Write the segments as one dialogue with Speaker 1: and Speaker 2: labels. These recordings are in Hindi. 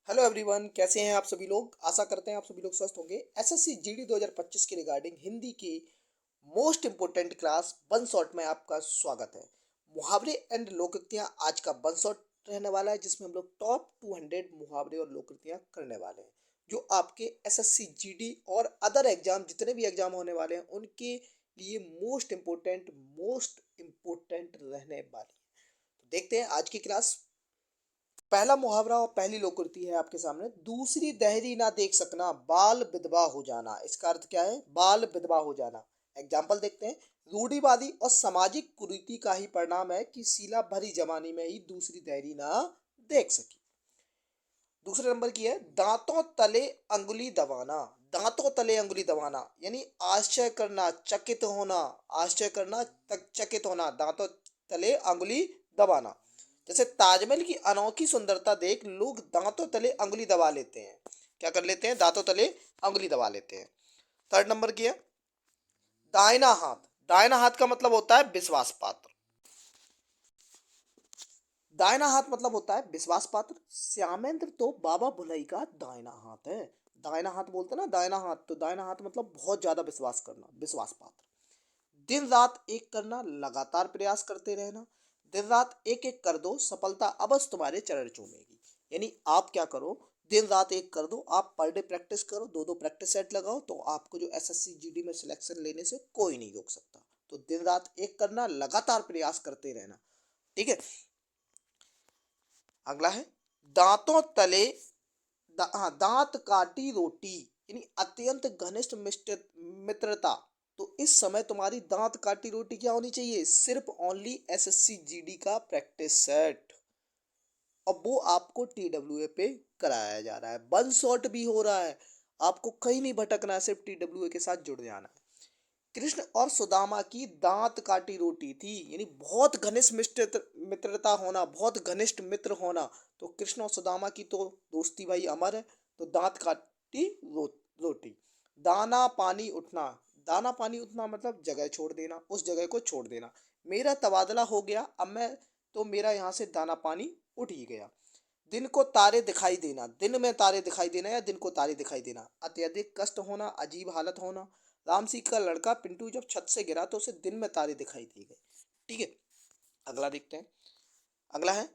Speaker 1: हेलो एवरीवन, कैसे हैं आप सभी लोग। आशा करते हैं आप सभी लोग स्वस्थ होंगे। एसएससी जीडी 2025 के रिगार्डिंग हिंदी की most important class one shot में आपका स्वागत है। मुहावरे एंड लोकोक्तियां आज का वन शॉट रहने वाला है, जिसमें हम लोग टॉप 200 मुहावरे और लोकोक्तियां करने वाले हैं, जो आपके एसएससी जीडी और अदर एग्जाम जितने भी एग्जाम होने वाले हैं उनके लिए मोस्ट इम्पोर्टेंट रहने वाली है। तो देखते हैं आज की क्लास। पहला मुहावरा और पहली लोकोक्ति है आपके सामने। दूसरी दहरी ना देख सकना, बाल विधवा हो जाना। इसका अर्थ क्या है? बाल विधवा हो जाना। एग्जाम्पल देखते हैं। रूढ़िवादी और सामाजिक कुरीति का ही परिणाम है कि शीला भरी जवानी में ही दूसरी दहरी ना देख सकी। दूसरे नंबर की है, दांतों तले अंगुली दबाना। दांतों तले अंगुली दबाना यानी आश्चर्य करना, चकित होना। आश्चर्य करना, चकित होना, दांतों तले अंगुली दबाना। जैसे ताजमहल की अनोखी सुंदरता देख लोग दांतों तले अंगुली दबा लेते हैं। क्या कर लेते हैं? दांतों तले अंगुली दबा लेते हैं। थर्ड नंबर की है, दाहिना हाथ। दाहिना हाथ का मतलब होता है विश्वास पात्र। दाहिना हाथ मतलब होता है विश्वास पात्र। श्यामेंद्र तो बाबा भुलई का दाहिना हाथ है। दाहिना हाथ बोलते ना, दाहिना हाथ, तो दाहिना हाथ मतलब बहुत ज्यादा विश्वास करना, विश्वास पात्र। दिन रात एक करना, लगातार प्रयास करते रहना। दिन रात एक एक कर दो, सफलता अवश्य तुम्हारे चरण चूमेगी। यानी आप क्या करो, दिन रात एक कर दो। आप पर डे प्रैक्टिस करो, दो दो प्रैक्टिस सेट लगाओ, तो आपको जो एसएससी जीडी में सिलेक्शन लेने से कोई नहीं रोक सकता। तो दिन रात एक करना, लगातार प्रयास करते रहना। ठीक है। अगला है, दांतों तले हाँ, दांत काटी रोटी यानी अत्यंत घनिष्ठ मित्रता। तो इस समय तुम्हारी दांत काटी रोटी क्या होनी चाहिए? सिर्फ ओनली एसएससी जीडी का प्रैक्टिस सेट। और वो आपको टीडब्ल्यूए पे कराया जा रहा है, वन शॉट भी हो रहा है। आपको कहीं नहीं भटकना है, सिर्फ टीडब्ल्यूए के साथ जुड़ जाना है। कृष्ण और सुदामा की दांत काटी रोटी थी, यानी बहुत घनिष्ठ मित्रता होना, बहुत घनिष्ठ मित्र होना। तो कृष्ण और सुदामा की तो दोस्ती भाई अमर है। तो दांत काटी रोटी। दाना पानी उठना। दाना पानी उठना मतलब जगह छोड़ देना, उस जगह को छोड़ देना। मेरा तबादला हो गया, अब मैं, तो मेरा यहाँ से दाना पानी उठ ही गया। दिन को तारे दिखाई देना। दिन में तारे दिखाई देना या दिन को तारे दिखाई देना। अत्यधिक कष्ट होना, अजीब हालत होना। राम सिंह का लड़का पिंटू जब छत से गिरा तो उसे दिन में तारे दिखाई दिए गए। ठीक है। अगला देखते हैं। अगला है,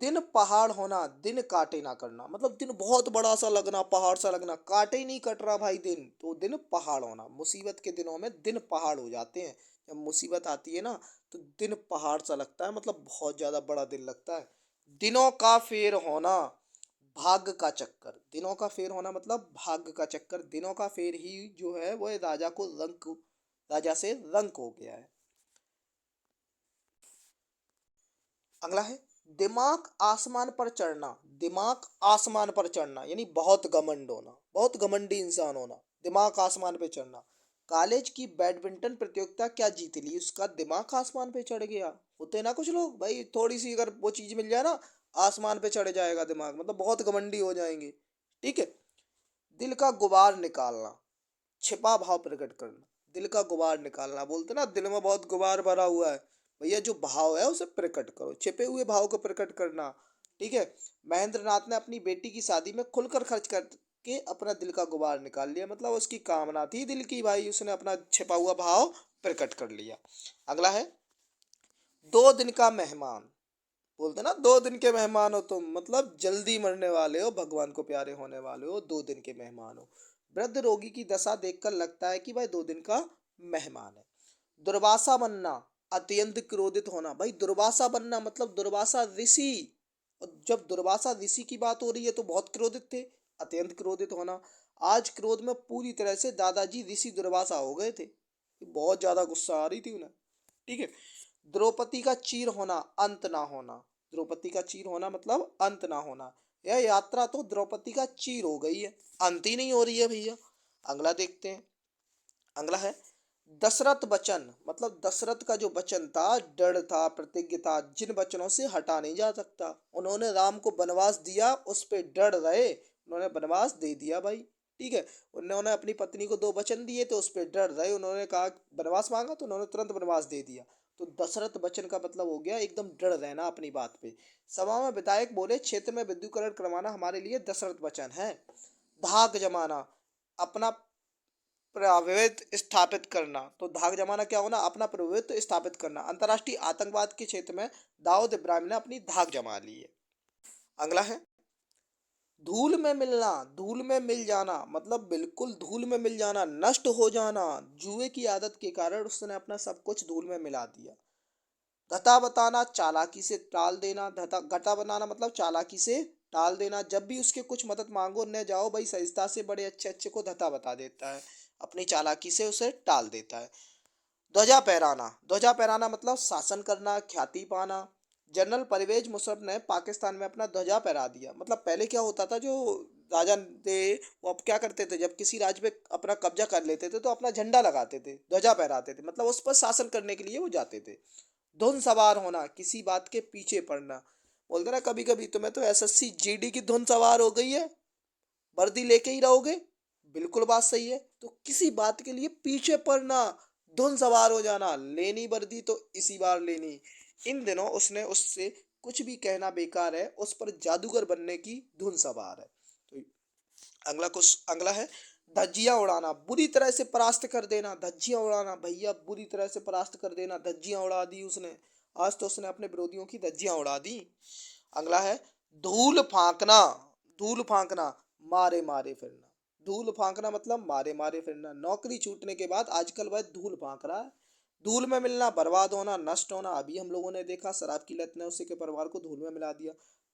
Speaker 1: दिन पहाड़ होना, दिन काटे ना करना। मतलब दिन बहुत बड़ा सा लगना, पहाड़ सा लगना, काटे ही नहीं कट रहा भाई दिन, तो दिन पहाड़ होना। मुसीबत के दिनों में दिन पहाड़ हो जाते हैं। जब मुसीबत आती है ना, तो दिन पहाड़ सा लगता है, मतलब बहुत ज्यादा बड़ा दिन लगता है। दिनों का फेर होना, भाग्य का चक्कर। दिनों का फेर होना मतलब भाग्य का चक्कर। दिनों का फेर ही जो है वो राजा से रंक हो गया है। अगला है, दिमाग आसमान पर चढ़ना। दिमाग आसमान पर चढ़ना यानी बहुत घमंड होना, बहुत घमंडी इंसान होना। दिमाग आसमान पे चढ़ना। कॉलेज की बैडमिंटन प्रतियोगिता क्या जीत ली, उसका दिमाग आसमान पे चढ़ गया। होते ना कुछ लोग भाई, थोड़ी सी अगर वो चीज मिल जाए ना, आसमान पे चढ़ जाएगा दिमाग, मतलब बहुत घमंडी हो जाएंगे। ठीक है। दिल का गुबार निकालना, छिपा भाव प्रकट करना। दिल का गुबार निकालना, बोलते ना दिल में बहुत गुबार भरा हुआ है, भैया जो भाव है उसे प्रकट करो, छिपे हुए भाव को प्रकट करना। ठीक है। महेंद्र नाथ ने अपनी बेटी की शादी में खुलकर खर्च करके अपना दिल का गुबार निकाल लिया, मतलब उसकी कामना थी दिल की भाई, उसने अपना छिपा हुआ भाव प्रकट कर लिया। अगला है, दो दिन का मेहमान। बोलते ना दो दिन के मेहमान हो तुम, मतलब जल्दी मरने वाले हो, भगवान को प्यारे होने वाले हो, दो दिन के मेहमान हो। वृद्ध रोगी की दशा देखकर लगता है कि भाई दो दिन का मेहमान है। दुर्वासा बनना, अत्यंत क्रोधित होना। भाई दुर्वासा बनना मतलब दुर्वासा ऋषि। और जब दुर्वासा ऋषि की बात हो रही है तो बहुत क्रोधित थे। अत्यंत क्रोधित होना। आज क्रोध में पूरी तरह से दादाजी ऋषि दुर्वासा हो गए थे, बहुत ज्यादा गुस्सा आ रही थी उन्हें। ठीक है। द्रौपदी का चीर होना, अंत ना होना। द्रौपदी का चीर होना मतलब अंत ना होना। यह यात्रा तो द्रौपदी का चीर हो गई है, अंत ही नहीं हो रही है भैया। अगला देखते हैं। अगला है, दशरथ वचन। मतलब दशरथ का जो वचन था, दृढ़ था, प्रतिज्ञ था, जिन वचनों से हटा नहीं जा सकता। उन्होंने राम को वनवास दिया, उस पे दृढ़ रहे, उन्होंने वनवास दे दिया भाई। ठीक है। उन्होंने अपनी पत्नी को दो वचन दिए तो उस पे दृढ़ रहे, उन्होंने कहा वनवास मांगा तो उन्होंने तुरंत वनवास दे दिया। तो दशरथ बचन का मतलब हो गया एकदम दृढ़ रहना अपनी बात पे। सभा में विधायक बोले, क्षेत्र में विद्युतीकरण करवाना हमारे लिए दशरथ बचन है। धाक जमाना, अपना प्रभुत्व स्थापित करना। तो धाक जमाना क्या होना, अपना प्रभुत्व स्थापित करना। अंतर्राष्ट्रीय आतंकवाद के क्षेत्र में दाऊद इब्राहिम ने अपनी धाक जमा ली है। अगला है धूल में मिलना, धूल में मिल जाना मतलब बिल्कुल धूल में मिल जाना, नष्ट हो जाना। जुए की आदत के कारण उसने अपना सब कुछ धूल में मिला दिया। घटा बताना, चालाकी से टाल देना। घटा बनाना मतलब चालाकी से टाल देना। जब भी उसके कुछ मदद मांगो न जाओ भाई, सहजता से बड़े अच्छे अच्छे को धता बता देता है, अपनी चालाकी से उसे टाल देता है। ध्वजा फहराना, ध्वजा फहराना मतलब शासन करना, ख्याति पाना। जनरल परवेज मुशर्रफ ने पाकिस्तान में अपना ध्वजा फहरा दिया। मतलब पहले क्या होता था, जो राजा थे वो अब क्या करते थे, जब किसी राज्य पे अपना कब्जा कर लेते थे तो अपना झंडा लगाते थे, ध्वजा फहराते थे, मतलब उस पर शासन करने के लिए वो जाते थे। धुन सवार होना, किसी बात के पीछे पड़ना। बोलते ना कभी कभी तुम्हें तो एसएससी जीडी की धुन सवार हो गई है, वर्दी लेके ही रहोगे। बिल्कुल बात सही है। तो किसी बात के लिए पीछे पड़ना, धुन सवार हो जाना, लेनी वर्दी तो इसी बार लेनी। इन दिनों उसने उससे कुछ भी कहना बेकार है, उस पर जादूगर बनने की धुन सवार है। तो अगला है धज्जियां उड़ाना, बुरी तरह से परास्त कर देना। धज्जियां उड़ाना भैया, बुरी तरह से परास्त कर देना, धज्जियां उड़ा दी उसने। आज तो उसने अपने विरोधियों की धज्जियां उड़ा दी। अगला है धूल फांकना, धूल फांकना मारे मारे फिरना। धूल फांकना मतलब मारे मारे फिरना। नौकरी छूटने के बाद आजकल वह धूल फांक रहा है। धूल में मिलना, बर्बाद होना, नष्ट होना। अभी हम लोगों ने देखा शराब की लत ने उसी के परिवार को धूल में मिला दिया।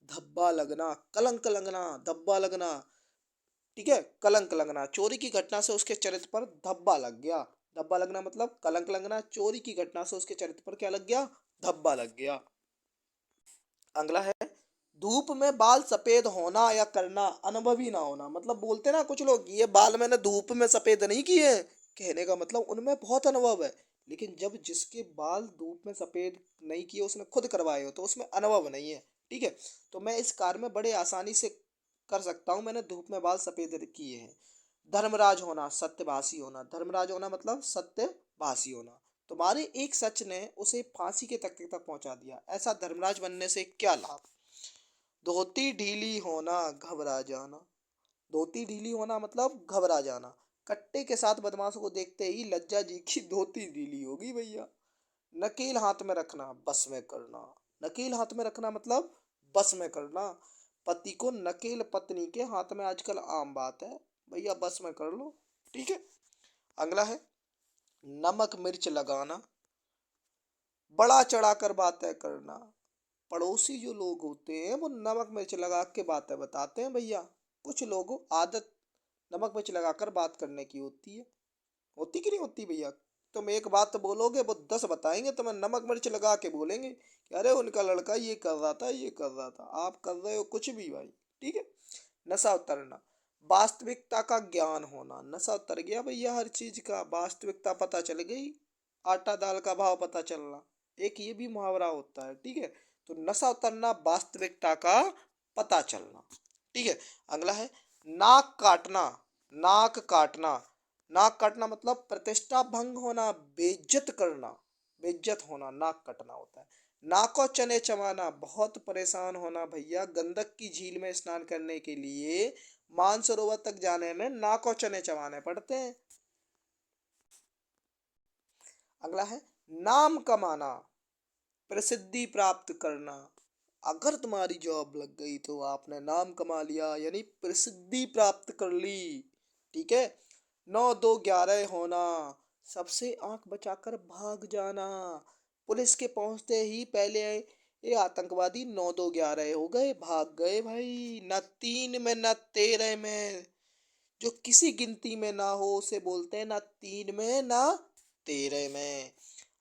Speaker 1: धब्बा लगना, कलंक लगना, धब्बा लगना। ठीक है, कलंक लगना, चोरी की घटना से उसके चरित्र पर धब्बा लग गया। धब्बा लगना मतलब कलंक लगना, चोरी की घटना से उसके चरित्र पर क्या लग गया, धब्बा लग गया। अगला है धूप में बाल सफेद होना या करना, अनुभवी ना होना। मतलब बोलते ना कुछ लोग, ये बाल मैंने धूप में सफेद नहीं किए, कहने का मतलब उनमें बहुत अनुभव है। लेकिन जब जिसके बाल धूप में सफेद नहीं किए, उसने खुद करवाए हो, तो उसमें अनुभव नहीं है। ठीक है, तो मैं इस कार्य में बड़े आसानी से कर सकता हूँ, मैंने धूप में बाल सफेद किए हैं। धर्मराज होना, सत्यभाषी होना। धर्मराज होना मतलब सत्यभाषी होना। तुम्हारे एक सच ने उसे फांसी के तख्ते तक पहुंचा दिया, ऐसा धर्मराज बनने से क्या लाभ। धोती ढीली होना, घबरा जाना। धोती ढीली होना मतलब घबरा जाना। कट्टे के साथ बदमाशों को देखते ही लज्जा जी की धोती ढीली होगी भैया। नकेल हाथ में रखना, बस में करना। नकेल हाथ में रखना मतलब बस में करना। पति को नकेल पत्नी के हाथ में आजकल आम बात है भैया, बस में कर लो। ठीक है, अगला है नमक मिर्च लगाना, बड़ा चढ़ाकर बातें करना। पड़ोसी जो लोग होते हैं वो नमक मिर्च लगा के बातें बताते हैं भैया। कुछ लोगों आदत नमक मिर्च लगाकर बात करने की होती है, होती कि नहीं होती भैया। तुम एक बात बोलोगे, वो 10 बताएंगे, तुम्हें नमक मिर्च लगा के बोलेंगे कि अरे उनका लड़का ये कर रहा था, ये कर रहा था। आप कर रहे हो कुछ भी भाई। ठीक है, नशा उतरना, वास्तविकता का ज्ञान होना। नशा उतर गया भैया हर चीज का, वास्तविकता पता चल गई, आटा दाल का भाव पता चलना। एक ये भी मुहावरा होता है। ठीक है, तो नशा उतरना, वास्तविकता का पता चलना। ठीक है, अगला है नाक काटना, नाक काटना। नाक काटना मतलब प्रतिष्ठा भंग होना, बेइज्जत करना, बेइज्जत होना, नाक कटना होता है। नाको चने चबाना, बहुत परेशान होना भैया। गंडक की झील में स्नान करने के लिए मानसरोवर तक जाने में नाको चने चबाने पड़ते हैं। अगला है नाम कमाना, प्रसिद्धि प्राप्त करना। अगर तुम्हारी जॉब लग गई तो आपने नाम कमा लिया, यानी प्रसिद्धि प्राप्त कर ली। ठीक है, 9 2 11 होना, सबसे आंख बचाकर भाग जाना। पुलिस के पहुंचते ही पहले ये आतंकवादी 9 2 11 हो गए, भाग गए भाई। न 3 में न 13 में, जो किसी गिनती में ना हो उसे बोलते हैं ना 3 में ना 13 में।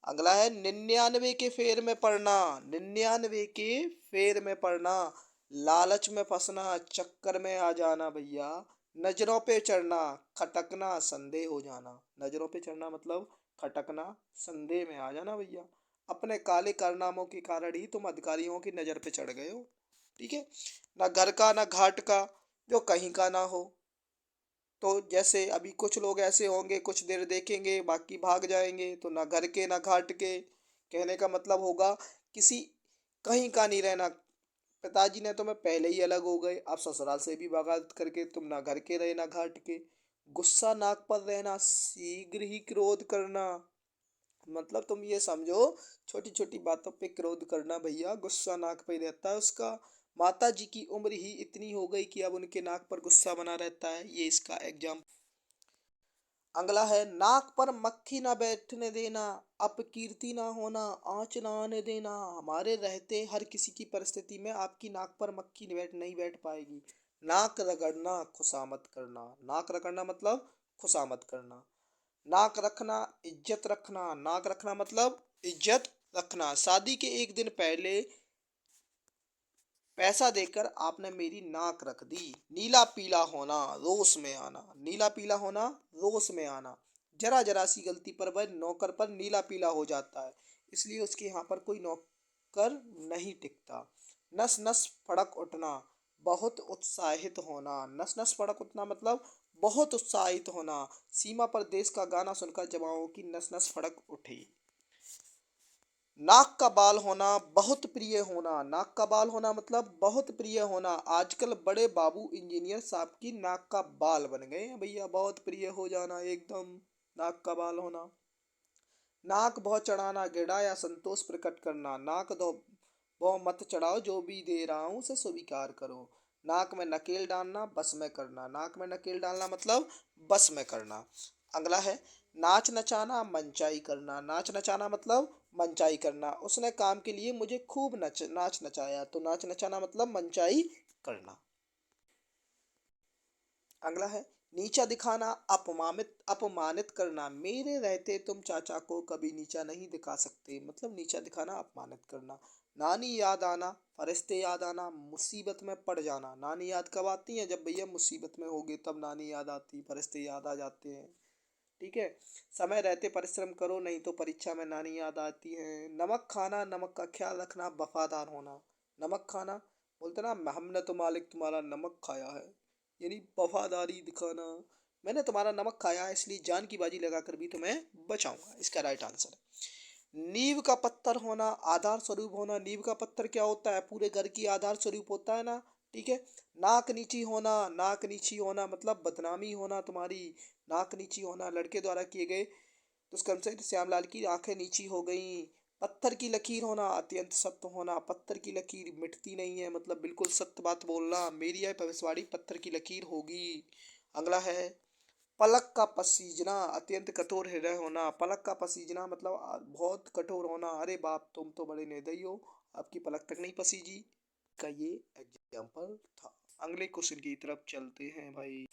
Speaker 1: अगला है 99 के फेर में पड़ना, 99 के फेर में पड़ना। लालच में फंसना, चक्कर में आ जाना भैया। नजरों पे चढ़ना, खटकना, संदेह हो जाना। नजरों पे चढ़ना मतलब खटकना, संदेह में आ जाना भैया। अपने काले कारनामों के कारण ही तुम अधिकारियों की नजर पे चढ़ गए हो। ठीक है, ना घर का ना घाट का, जो कहीं का ना हो। तो जैसे अभी कुछ लोग ऐसे होंगे, कुछ देर देखेंगे बाकी भाग जाएंगे, तो ना घर के ना घाट के, कहने का मतलब होगा किसी कहीं का नहीं रहना। पिताजी ने तुम्हें पहले ही अलग हो गए, अब ससुराल से भी बगावत करके तुम ना घर के रहे ना घाट के। गुस्सा नाक पर रहना, शीघ्र ही क्रोध करना। मतलब तुम ये समझो, छोटी छोटी बातों पे क्रोध करना भैया, गुस्सा नाक पे ही रहता है उसका। माता जी की उम्र ही इतनी हो गई कि अब उनके नाक पर गुस्सा बना रहता है, ये इसका एग्जाम। अगला है नाक पर मक्खी ना बैठने देना, अपकीर्ति ना होना, आँच ना आने देना। हमारे रहते हर किसी की परिस्थिति में आपकी नाक पर मक्खी नहीं बैठ पाएगी। नाक रगड़ना, खुशामद करना। नाक रगड़ना मतलब खुशामद करना। नाक रखना, इज्जत रखना। नाक रखना मतलब इज्जत रखना। शादी के एक दिन पहले पैसा देकर आपने मेरी नाक रख दी। नीला पीला होना, रोष में आना। नीला पीला होना, रोष में आना। जरा जरा सी गलती पर वह नौकर पर नीला पीला हो जाता है, इसलिए उसके यहाँ पर कोई नौकर नहीं टिकता। नस नस फड़क उठना, बहुत उत्साहित होना। नस नस फड़क उठना मतलब बहुत उत्साहित होना। सीमा पर देश का गाना सुनकर जवानों की नस नस फड़क उठी। नाक का बाल होना, बहुत प्रिय होना। नाक का बाल होना मतलब बहुत प्रिय होना। आजकल बड़े बाबू इंजीनियर साहब की नाक का बाल बन गए हैं भैया, बहुत प्रिय हो जाना एकदम। नाक का बाल होना। नाक भौ चढ़ाना, घृणा या संतोष प्रकट करना। नाक दो भौ मत चढ़ाओ, जो भी दे रहा हूं उसे स्वीकार करो। नाक में नकेल डालना, बस में करना। नाक में नकेल डालना मतलब बस में करना। अगला है नाच नचाना, मनचाई करना। नाच नचाना मतलब मनचाई करना। उसने काम के लिए मुझे खूब नाच नचाया, तो नाच नचाना मतलब मनचाई करना। अगला है नीचा दिखाना, अपमानित अपमानित करना। मेरे रहते तुम चाचा को कभी नीचा नहीं दिखा सकते, मतलब नीचा दिखाना, अपमानित करना। नानी याद आना, फरिश्ते याद आना, मुसीबत में पड़ जाना। नानी याद कब आती है? जब भैया मुसीबत में होगे तब नानी याद आती, फरिश्ते याद आ जाते हैं। ठीक है। समय रहते परिश्रम करो, नहीं तो परीक्षा में नानी याद आती है। नमक खाना, नमक का ख्याल रखना, वफादार होना। नमक खाना बोलते ना, हमने तो मालिक तुम्हारा नमक खाया है, यानी वफादारी दिखाना। मैंने तुम्हारा नमक खाया है, इसलिए जान की बाजी लगाकर भी तुम्हें बचाऊंगा। इसका राइट आंसर है नींव का पत्थर होना, आधार स्वरूप होना। नींव का पत्थर क्या होता है? पूरे घर की आधार स्वरूप होता है ना। ठीक है। नाक नीची होना, नाक नीची होना मतलब बदनामी होना तुम्हारी। नाक नीची होना, लड़के द्वारा किए गए दुष्कर्म से श्यामलाल की आंखें नीची हो गईं। पत्थर की लकीर होना, अत्यंत सत्य होना। पत्थर की लकीर मिटती नहीं है, मतलब बिल्कुल सत्य बात बोलना। मेरी है भविष्यवाणी, पत्थर की लकीर होगी। अगला है पलक का पसीजना, अत्यंत कठोर हृदय होना। पलक का पसीजना मतलब बहुत कठोर होना। अरे बाप, तुम तो बड़े निर्दयी हो, आपकी पलक तक नहीं पसीजी। का ये एग्जाम्पल था। अगले क्वेश्चन की तरफ चलते हैं भाई।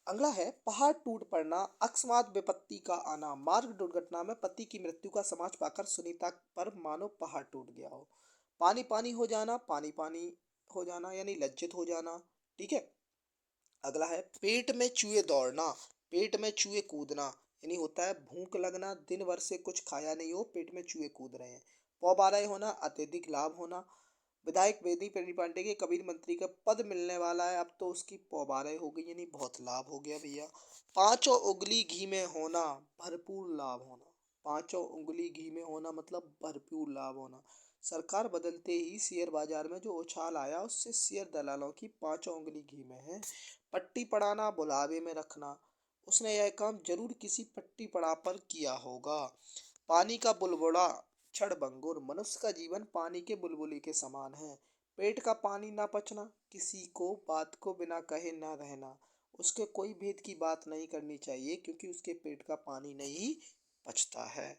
Speaker 1: अगला है पहाड़ टूट पड़ना, अकस्मात विपत्ति का आना। मार्ग दुर्घटना में पति की मृत्यु का समाचार पाकर सुनीता पर मानो पहाड़ टूट गया हो। पानी पानी हो जाना, पानी पानी हो जाना यानी लज्जित हो जाना। ठीक है। अगला है पेट में चूहे दौड़ना, पेट में चूहे कूदना, यानी होता है भूख लगना, दिन भर से कुछ खाया नहीं हो, पेट में चूहे कूद रहे हैं। पौबारय होना, अत्यधिक लाभ होना। विधायक वेदी प्रदीप पांडे के कबीर मंत्री का पद मिलने वाला है, अब तो उसकी पौबारय हो गई, यानी बहुत लाभ हो गया भैया। पांचों उंगली घी में होना, भरपूर लाभ होना। पांचों उंगली घी में होना मतलब भरपूर लाभ होना। सरकार बदलते ही शेयर बाजार में जो उछाल आया, उससे शेयर दलालों की पांचों उंगली घी में है। पट्टी पड़ाना, बुलावे में रखना। उसने यह काम जरूर किसी पट्टी पड़ा पर किया होगा। पानी का बुलबुला, क्षणभंगुर। मनुष्य का जीवन पानी के बुलबुले के समान है। पेट का पानी ना पचना, किसी को बात को बिना कहे ना रहना। उसके कोई भेद की बात नहीं करनी चाहिए, क्योंकि उसके पेट का पानी नहीं पचता है।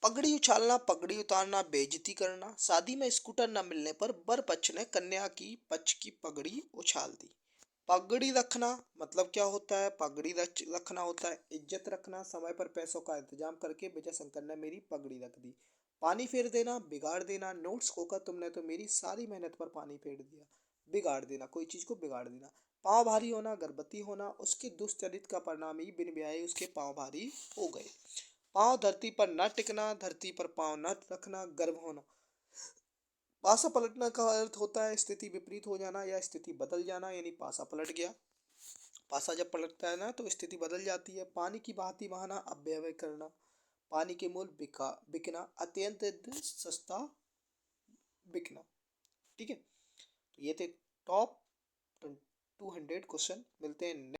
Speaker 1: पगड़ी उछालना, पगड़ी उतारना, बेइज्जती करना। शादी में स्कूटर न मिलने पर वर पक्ष ने कन्या की पक्ष की पगड़ी उछाल दी। पगड़ी रखना मतलब क्या होता है? पगड़ी रखना होता है इज्जत रखना। समय पर पैसों का इंतजाम करके विजय शंकर ने मेरी पगड़ी रख दी। पानी फेर देना, बिगाड़ देना। नोट्स खोकर तुमने तो मेरी सारी मेहनत पर पानी फेर दिया। बिगाड़ देना, कोई चीज को बिगाड़ देना। पाँव भारी होना, गर्भवती होना। उसके दुष्चरित का परिणाम ही बिन ब्याहे उसके पाँव भारी हो गए। पाँव धरती पर न टिकना, धरती पर पाँव न रखना, गर्भ होना। पासा पलटना का अर्थ होता है स्थिति विपरीत हो जाना या स्थिति बदल जाना, यानी पासा पलट गया। पासा जब पलटता है ना तो स्थिति बदल जाती है। पानी की भांति बहाना, अपव्यय करना। पानी के मूल बिकना, अत्यंत सस्ता बिकना। ठीक है, तो ये थे टॉप 200 क्वेश्चन। मिलते हैं